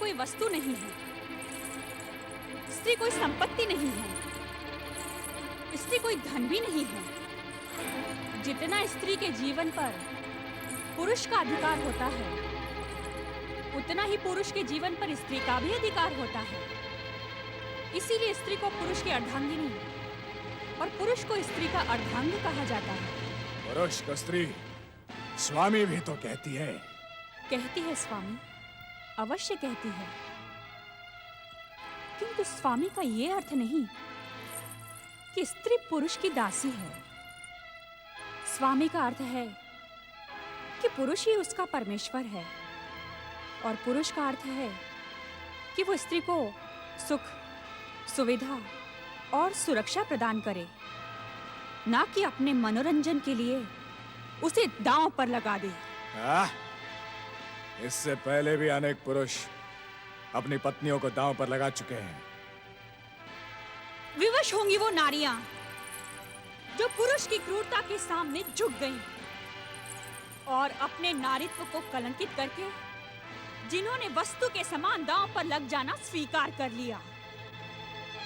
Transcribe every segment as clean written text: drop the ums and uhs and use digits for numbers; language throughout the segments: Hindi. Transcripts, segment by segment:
कोई वस्तु नहीं है, स्त्री कोई संपत्ति नहीं है, स्त्री कोई धन भी नहीं है। जितना स्त्री के जीवन पर पुरुष का अधिकार होता है, उतना ही पुरुष के जीवन पर स्त्री का भी अधिकार होता है। इसीलिए स्त्री को पुरुष की अर्धांगिनी और पुरुष को स्त्री का अर्धांग कहा जाता है। पुरुष को स्त्री स्वामी भी तो कहती है। कहती है स्वामी, अवश्य कहती है, किंतु स्वामी का ये अर्थ नहीं कि स्त्री पुरुष की दासी है। स्वामी का अर्थ है कि पुरुष ही उसका परमेश्वर है, और पुरुष का अर्थ है कि वो स्त्री को सुख, सुविधा और सुरक्षा प्रदान करे, ना कि अपने मनोरंजन के लिए उसे दांव पर लगा दे। इससे पहले भी अनेक पुरुष अपनी पत्नियों को दांव पर लगा चुके हैं। विवश होंगी वो नारियां जो पुरुष की क्रूरता के सामने झुक गईं और अपने नारीत्व को कलंकित करके जिन्होंने वस्तु के समान दांव पर लग जाना स्वीकार कर लिया।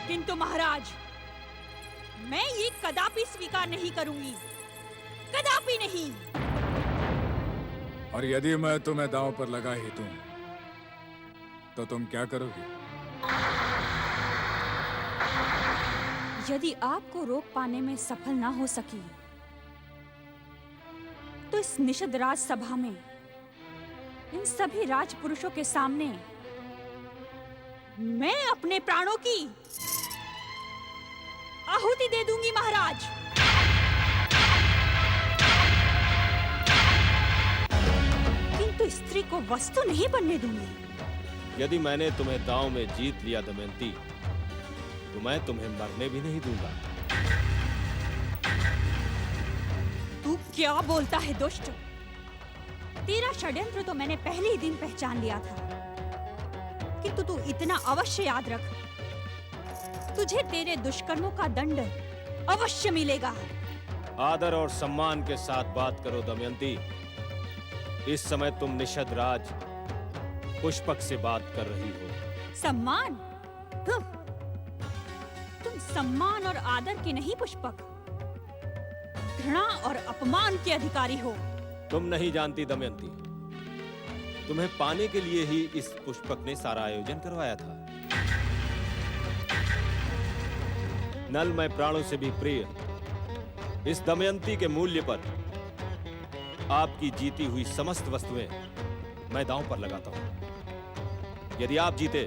किंतु महाराज, मैं ये कदापि स्वीकार नहीं करूंगी, कदापि नहीं। और यदि मैं तुम्हें दांव पर लगा ही दूं, तो तुम क्या करोगी? यदि आपको रोक पाने में सफल ना हो सकी, तो इस निषद राज सभा में इन सभी राजपुरुषों के सामने मैं अपने प्राणों की आहुति दे दूंगी महाराज। किंतु स्त्री को वस्तु नहीं बनने दूंगी। यदि मैंने तुम्हें दांव में जीत लिया दमयंती, तो मैं तुम्हें मरने भी नहीं दूंगा। तू क्या बोलता है दुष्ट? तेरा षड्यंत्र तो मैंने पहले ही दिन पहचान लिया था, किंतु तू इतना अवश्य याद रख, तुझे तेरे दुष्कर्मों का दंड अवश्य मिलेगा। आदर और सम्मान के साथ बात करो दमयंती। इस समय तुम निषद राज पुष्पक से बात कर रही हो। सम्मान? तुम सम्मान और आदर के नहीं पुष्पक, घृणा और अपमान के अधिकारी हो। तुम नहीं जानती दमयंती, तुम्हें पाने के लिए ही इस पुष्पक ने सारा आयोजन करवाया था। नल मैं प्राणों से भी प्रिय इस दमयंती के मूल्य पर आपकी जीती हुई समस्त वस्तुएं मैं दांव पर लगाता हूं। यदि आप जीते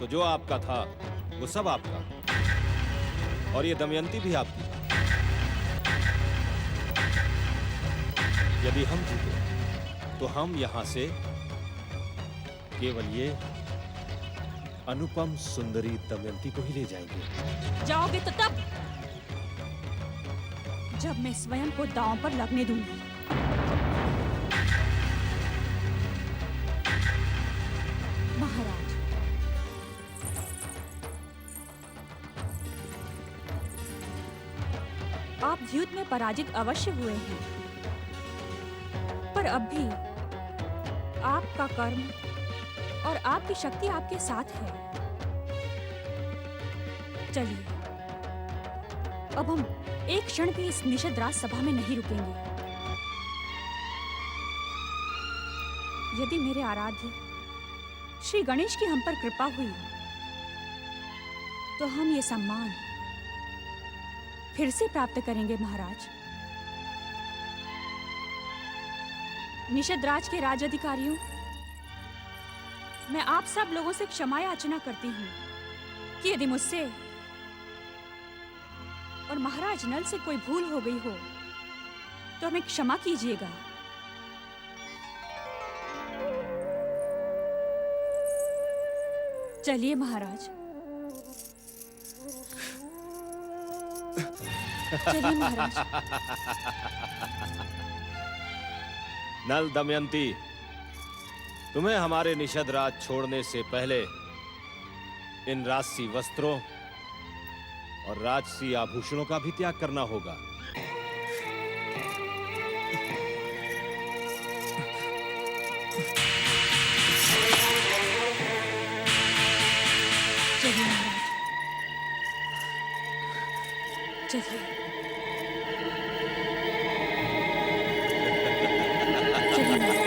तो जो आपका था वो सब आपका, और ये दमयंती भी आपकी। यदि हम जीते तो हम यहां से केवल ये अनुपम सुंदरी दमयंती को ही ले जाएंगे। जाओगे तो तब जब मैं स्वयं को दांव पर लगने दूंगी। महाराज, आप युद्ध में पराजित अवश्य हुए हैं, पर अब भी आपका कर्म और आपकी शक्ति आपके साथ है। चलिए, अब हम एक क्षण भी इस निषद राज सभा में नहीं रुकेंगे। यदि मेरे आराध्य श्री गणेश की हम पर कृपा हुई, तो हम ये सम्मान फिर से प्राप्त करेंगे महाराज। निषद राज के राज अधिकारियों, मैं आप सब लोगों से क्षमा याचना करती हूँ कि यदि मुझसे और महाराज नल से कोई भूल हो गई हो, तो हमें क्षमा कीजिएगा। चलिए महाराज, चलिए महाराज। नल दमयंती, तुम्हें हमारे निषद राज छोड़ने से पहले इन राजसी वस्त्रों और राजसी आभूषणों का भी त्याग करना होगा। चलिए महाराज, चलिए चलिए महाराज।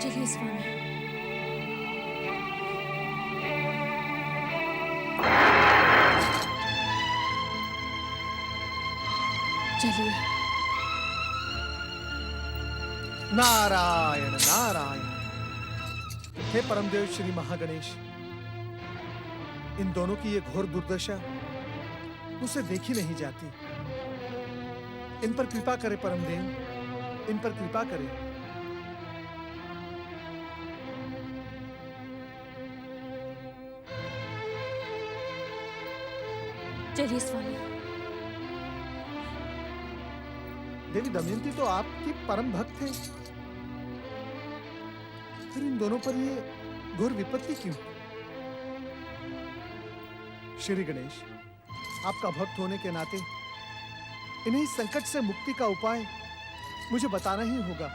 चलिए स्वामी। चलिए। नारायण नारायण। हे परमदेव श्री महागणेश, इन दोनों की ये घोर दुर्दशा मुझसे देखी नहीं जाती। इन पर कृपा करे परमदेव, इन पर कृपा करे। चलिए स्वामी। देवी दमयंती तो आपकी परम भक्त है, फिर इन दोनों पर ये घोर विपत्ति क्यों? श्री गणेश, आपका भक्त होने के नाते इन्हें इस संकट से मुक्ति का उपाय मुझे बताना ही होगा।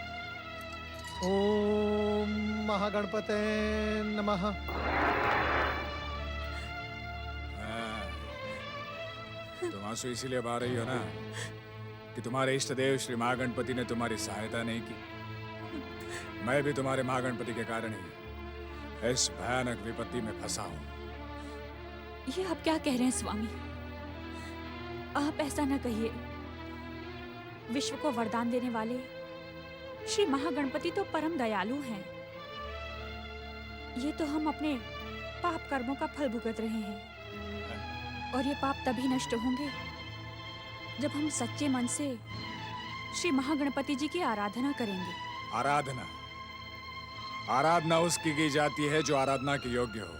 ओम महागणपते नमः। तुम आंसू इसीलिए बहा रही हो ना कि तुम्हारे इष्ट देव श्री महागणपति ने तुम्हारी सहायता नहीं की। मैं भी तुम्हारे महागणपति के कारण ही इस भयानक विपत्ति में फंसा हूं। ये आप क्या कह रहे हैं स्वामी? आप ऐसा न कहिए। विश्व को वरदान देने वाले श्री महागणपति तो परम दयालु हैं। ये तो हम अपने पाप कर्मों का फल भुगत रहे हैं, और ये पाप तभी नष्ट होंगे जब हम सच्चे मन से श्री महागणपति जी की आराधना करेंगे। आराधना? आराधना उसकी की जाती है जो आराधना के योग्य हो।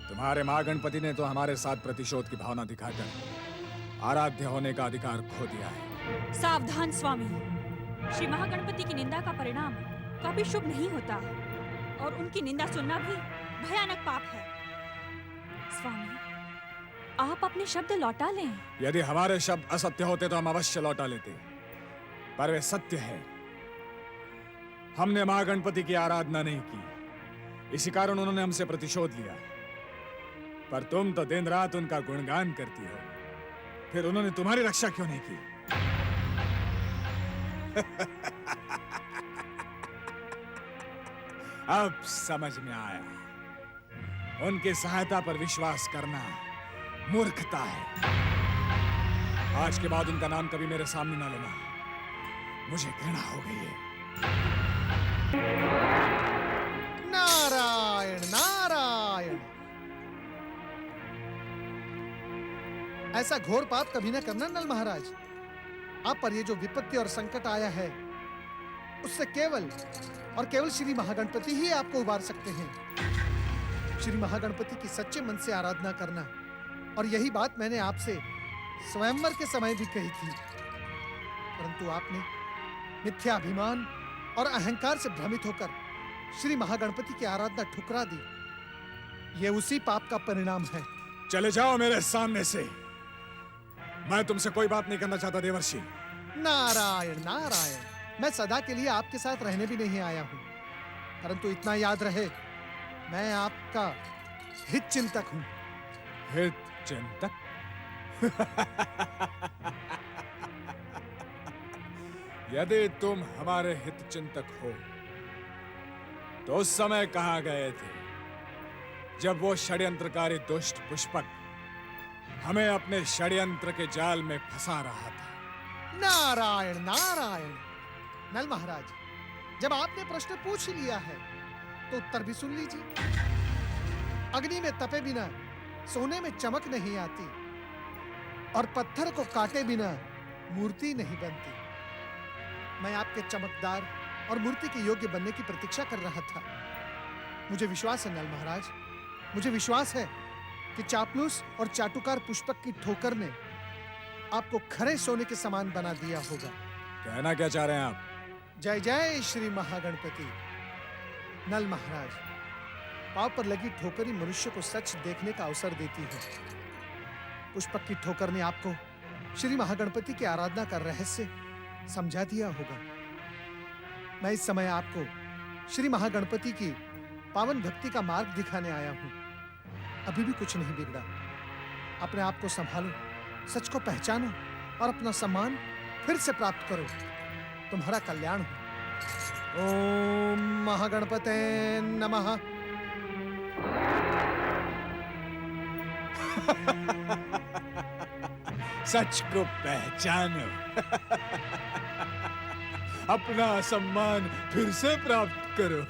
तुम्हारे महागणपति ने तो हमारे साथ प्रतिशोध की भावना दिखाकर आराध्य होने का अधिकार खो दिया है। सावधान स्वामी, श्री महागणपति की निंदा का परिणाम कभी शुभ नहीं होता, और उनकी निंदा सुनना भी भयानक पाप है। स्वामी, आप अपने शब्द लौटा लें। यदि हमारे शब्द असत्य होते तो हम अवश्य लौटा लेते, पर वे सत्य है। हमने महागणपति की आराधना नहीं की, इसी कारण उन्होंने हमसे प्रतिशोध लिया। पर तुम तो दिन रात उनका गुणगान करती हो, फिर उन्होंने तुम्हारी रक्षा क्यों नहीं की? अब समझ में आया, उनकी सहायता पर विश्वास करना मूर्खता है। आज के बाद उनका नाम कभी मेरे सामने ना लेना, मुझे घृणा हो गई है। नारायण नारायण। ऐसा घोर पाप कभी ना करना नल महाराज। आप पर ये जो विपत्ति और संकट आया है, उससे केवल और केवल श्री महागणपति ही आपको उबार सकते हैं। श्री महागणपति की सच्चे मन से आराधना करना, और यही बात मैंने आपसे स्वयंवर के समय भी कही थी, परंतु आपने मिथ्याभिमान और अहंकार से भ्रमित होकर श्री महागणपति की आराधना ठुकरा दी। यह उसी पाप का परिणाम है। चले जाओ मेरे सामने से, मैं तुमसे कोई बात नहीं करना चाहता देवर्षि। नारायण नारायण। मैं सदा के लिए आपके साथ रहने भी नहीं आया हूं, परंतु इतना याद रहे, मैं आपका हित चिंतक हूं। हित चिंतक? यदि तुम हमारे हित चिंतक हो तो उस समय कहां गए थे जब वो षड्यंत्रकारी दुष्ट पुष्पक हमें अपने षड्यंत्र के जाल में फंसा रहा था? नारायण नारायण। नल महाराज, जब आपने प्रश्न पूछ ही लिया है तो उत्तर भी सुन लीजिए। अग्नि में तपे बिना सोने में चमक नहीं आती, और पत्थर को काटे बिना मूर्ति नहीं बनती। मैं आपके चमकदार और मूर्ति के योग्य बनने की प्रतीक्षा कर रहा था। मुझे विश्वास है नल महाराज, मुझे विश्वास है कि चापलूस और चाटुकार पुष्पक की ठोकर ने आपको खरे सोने के समान बना दिया होगा। कहना क्या चाह रहे हैं आप? जय जय श्री महागणपति। नल महाराज, पांव पर लगी ठोकर ही मनुष्य को सच देखने का अवसर देती है। पुष्पक की ठोकर ने आपको श्री महागणपति की आराधना का रहस्य समझा दिया होगा। मैं इस समय आपको श्री महागणपति की पावन भक्ति का मार्ग दिखाने आया हूं। अभी भी कुछ नहीं बिगड़ा। अपने आप को संभालो, सच को पहचानो और अपना सम्मान फिर से प्राप्त करो। तुम्हारा कल्याण हो। ओम महागणपते नमः। सच को पहचानो। अपना सम्मान फिर से प्राप्त करो।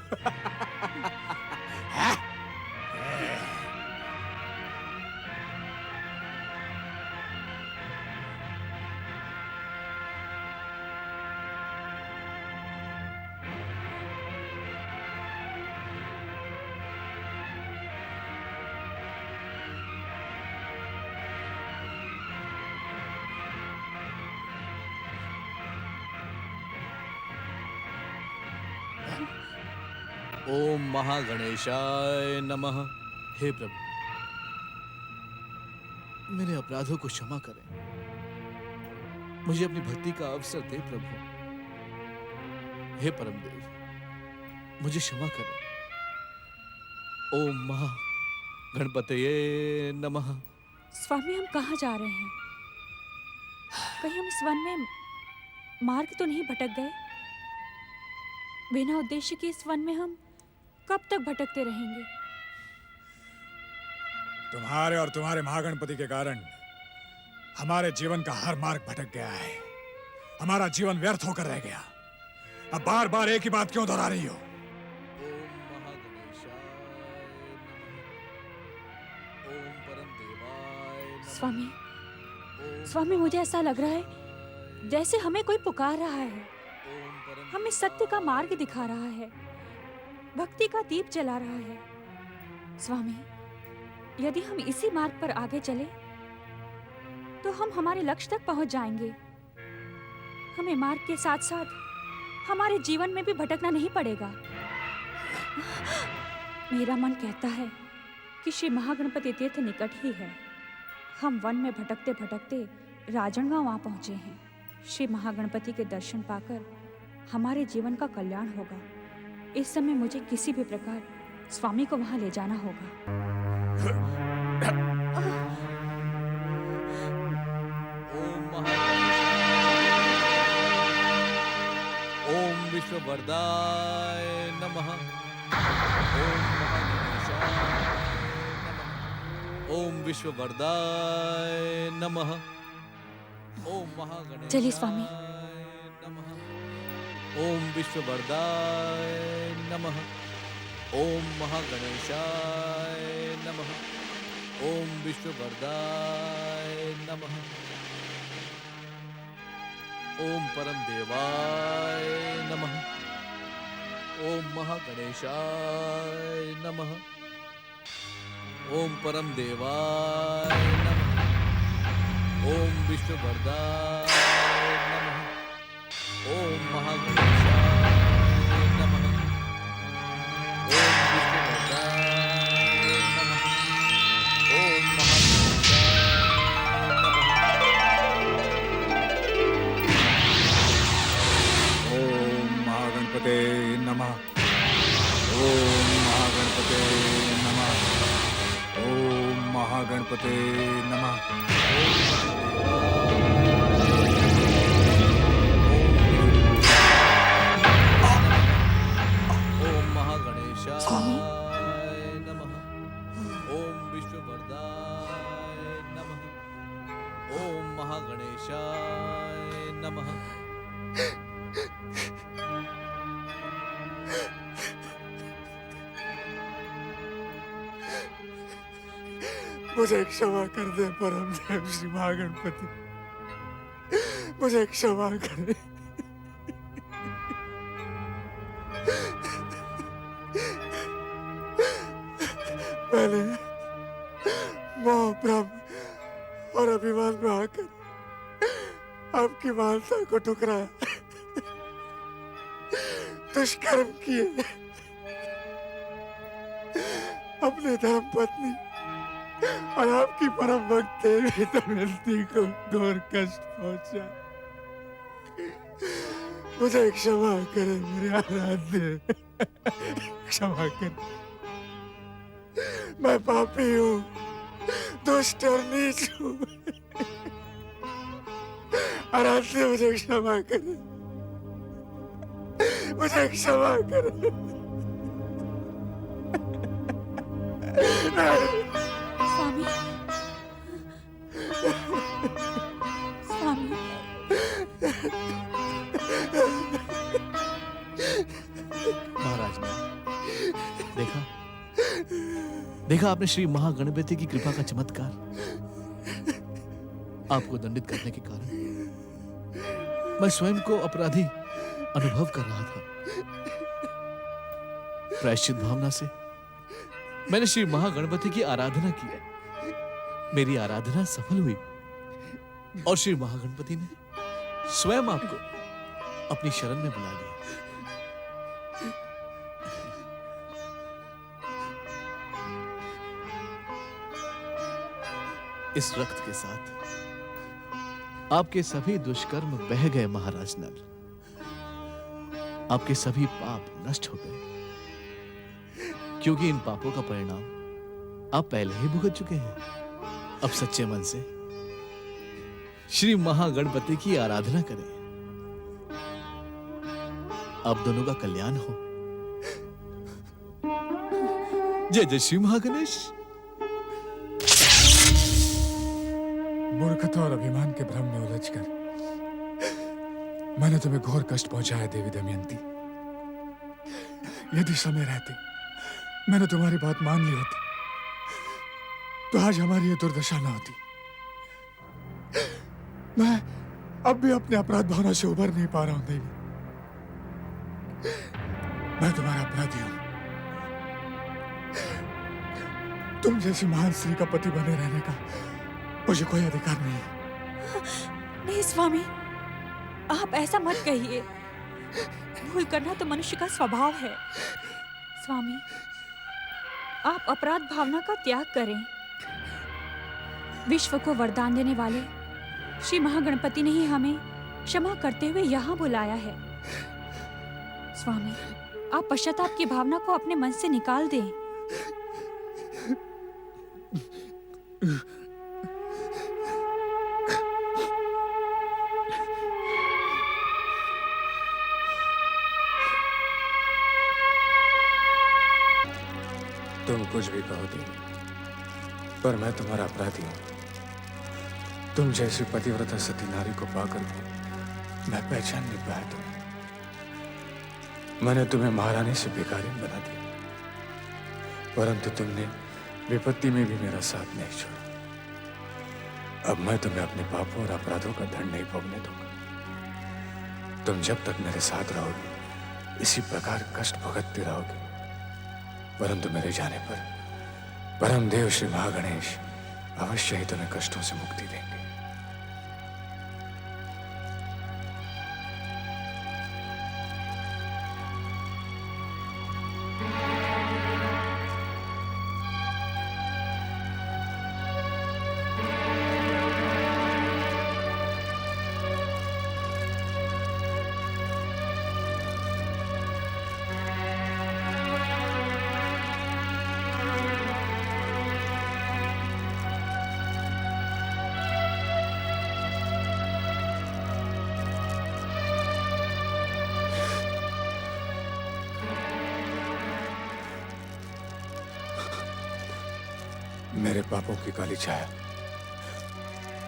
ओम महागणेशाय नमः। हे प्रभु, मेरे अपराधों को क्षमा करें। मुझे अपनी भक्ति का अवसर दे प्रभु। हे परमदेव, मुझे क्षमा करें। ओम महागणपतये नमः। स्वामी, हम कहाँ जा रहे हैं? कहीं हम इस वन में मार्ग तो नहीं भटक गए? बिना उद्देश्य के इस वन में हम कब तक भटकते रहेंगे? तुम्हारे और तुम्हारे महागणपति के कारण हमारे जीवन का हर मार्ग भटक गया है। हमारा जीवन व्यर्थ होकर रह गया। अब बार बार एक ही बात क्यों दोहरा रही हो? ओम महागणेशाय नमः। ओम परम देवाय नमः। स्वामी, ओम स्वामी, मुझे ऐसा लग रहा है जैसे हमें कोई पुकार रहा है, ओम परम हमें सत्य का मार्ग दिखा रहा है, भक्ति का दीप जला रहा है। स्वामी, यदि हम इसी मार्ग पर आगे चले तो हम हमारे लक्ष्य तक पहुंच जाएंगे। हमें मार्ग के साथ साथ हमारे जीवन में भी भटकना नहीं पड़ेगा। मेरा मन कहता है कि श्री महागणपति तीर्थ निकट ही है। हम वन में भटकते भटकते राजनगांव आ पहुंचे हैं। श्री महागणपति के दर्शन पाकर हमारे जीवन का कल्याण होगा। इस समय मुझे किसी भी प्रकार स्वामी को वहां ले जाना होगा। ओम महागणेशाय। ओम विश्ववरदाय नमः। ओम महागणेशाय नमः। ओम विश्ववरदाय नमः। ओम महागणेशाय चलिए स्वामी। नमः। ओम विश्ववरदाय नमः। ओम महागणेशाय नमः। ओम विश्ववरदाय नमः। ओम परम देवाय नमः। ओम महागणेशाय नमः। ओम परम देवाय नमः। ओम विश्ववरदाय नमः। ओम महागणेशाय नमः। ओम विष्णुवरदाय नमः। ओम महागणेशाय नमः। ओम महागणपते नमः। ओम महागणपते नमः। ओम महागणपते नमः। ओम महागणेशाय स्वामी। नमः। ओम विश्ववरदाय नमः। ओम महागणेशाय नमः। मुझे क्षमा कर दे परम देव श्री महागणपति। मुझे क्षमा करें। मैंने मोह भ्रम और अभिमान में आकर आपकी मानता को ठुकराया, दुष्कर्म किए, अपने धर्म पत्नी और आपकी परम भक्त देवी दमयंती को घोर कष्ट पहुंचा। मुझे क्षमा करें मेरे आराध्य, क्षमा करें। मैं पापी हूँ, दुष्ट और नीच हूँ। आराध्य मुझे क्षमा करें, मुझे क्षमा करें। स्वामी, स्वामी, महाराज ने देखा, देखा आपने श्री महागणपति की कृपा का चमत्कार। आपको दंडित करने के कारण मैं स्वयं को अपराधी अनुभव कर रहा था। प्रायश्चित भावना से मैंने श्री महागणपति की आराधना की। मेरी आराधना सफल हुई और श्री महागणपति ने स्वयं आपको अपनी शरण में बुला लिया। इस रक्त के साथ आपके सभी दुष्कर्म बह गए महाराज नल। आपके सभी पाप नष्ट हो गए, क्योंकि इन पापों का परिणाम आप पहले ही भुगत चुके हैं। अब सच्चे मन से श्री महागणपति की आराधना करें। अब दोनों का कल्याण हो। जय जय श्री महागणेश। मूर्खता और अभिमान के भ्रम में उलझकर मैंने तुम्हें घोर कष्ट पहुंचाया देवी दमयंती। यदि समय रहते मैंने तुम्हारी बात मान ली होती तो आज हमारी ये दुर्दशा न होती। मैं अब भी अपने अपराध भावना से उबर नहीं पा रहा हूं देवी। मैं तुम्हारा अपराधी हूं। तुम जैसी महान स्त्री का पति बने रहने का मुझे कोई अधिकार नहीं है। नहीं स्वामी, आप ऐसा मत कहिए। भूल करना तो मनुष्य का स्वभाव है। स्वामी, आप अपराध भावना का त्याग करें। विश्व को वरदान देने वाले श्री महागणपति ने ही हमें क्षमा करते हुए यहाँ बुलाया है। स्वामी, आप पश्चाताप की भावना को अपने मन से निकाल दें। तुम कुछ भी कहो देवी, पर मैं तुम्हारा अपराधी हूं। तुम जैसी पतिव्रता सती नारी को पाकर भी मैं पहचान नहीं पाया तुम्हें। मैंने तुम्हें महारानी से भिखारी बना दिया, परंतु तुमने विपत्ति में भी मेरा साथ नहीं छोड़ा। अब मैं तुम्हें अपने पापों और अपराधों का दंड नहीं भोगने दूंगा। तुम जब तक मेरे साथ रहोगे इसी प्रकार कष्ट भुगतते रहोगे, परंतु मेरे जाने पर परम देव श्री महागणेश अवश्य ही तुम्हें कष्टों से मुक्ति देंगे। मेरे पापों की काली छाया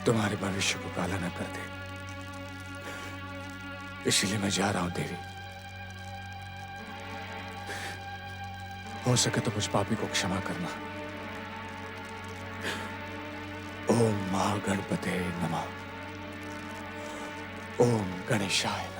तुम्हारे भविष्य को काला न कर दे, इसलिए मैं जा रहा हूं देवी। हो सके तो मुझ पापी को क्षमा करना। ओम महागणपते नमः। ओम गणेशाय नमः।